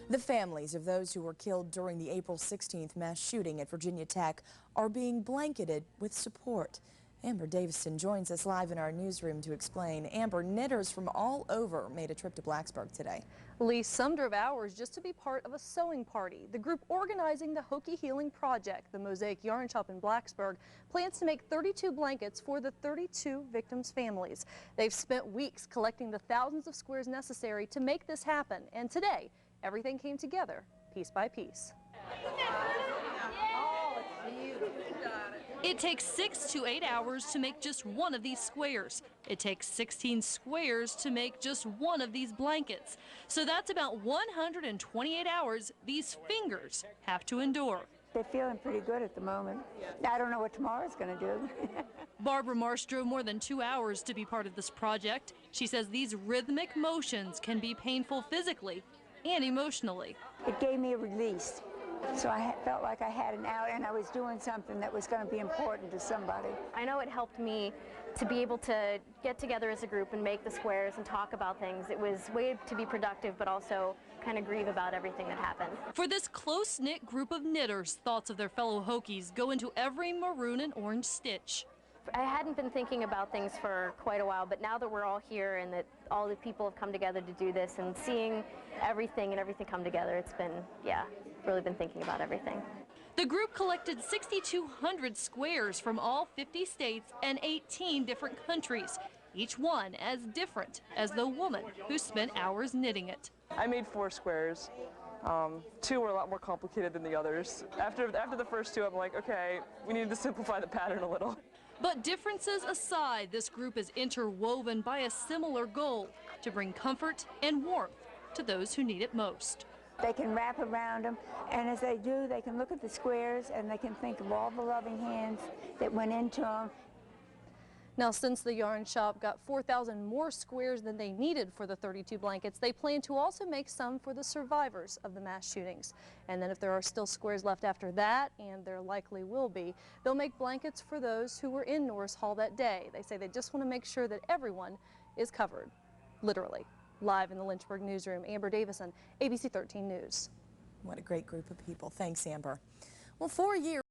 The families of those who were killed during the April 16th mass shooting at Virginia Tech are being blanketed with support. Amber Davison joins us live in our newsroom to explain. Amber, knitters from all over made a trip to Blacksburg today. Lee, some drove hours just to be part of a sewing party. The group organizing the Hokie Healing Project, the Mosaic Yarn Shop in Blacksburg, plans to make 32 blankets for the 32 victims' families. They've spent weeks collecting the thousands of squares necessary to make this happen, and today everything came together piece by piece. It takes 6 to 8 hours to make just one of these squares. It takes 16 squares to make just one of these blankets. So that's about 128 hours these fingers have to endure. They're feeling pretty good at the moment. I don't know what tomorrow's going to do. Barbara Marsh drove more than 2 hours to be part of this project. She says these rhythmic motions can be painful physically and emotionally. It gave me a release. So I felt like I had an out and I was doing something that was going to be important to somebody. I know it helped me to be able to get together as a group and make the squares and talk about things. It was a way to be productive, but also kind of grieve about everything that happened. For this close-knit group of knitters, thoughts of their fellow Hokies go into every maroon and orange stitch. I hadn't been thinking about things for quite a while, but now that we're all here and that all the people have come together to do this and seeing everything come together, it's been, really been thinking about everything. The group collected 6,200 squares from all 50 states and 18 different countries, each one as different as the woman who spent hours knitting it. I made 4 squares. 2 were a lot more complicated than the others. After the first 2, I'm like, okay, we need to simplify the pattern a little. But differences aside, this group is interwoven by a similar goal: to bring comfort and warmth to those who need it most. They can wrap around them, and as they do, they can look at the squares and they can think of all the loving hands that went into them. Now, since the yarn shop got 4,000 more squares than they needed for the 32 blankets, they plan to also make some for the survivors of the mass shootings. And then if there are still squares left after that, and there likely will be, they'll make blankets for those who were in Norris Hall that day. They say they just want to make sure that everyone is covered, literally. Live in the Lynchburg newsroom, Amber Davison, ABC 13 News. What a great group of people. Thanks, Amber. Well, 4 years.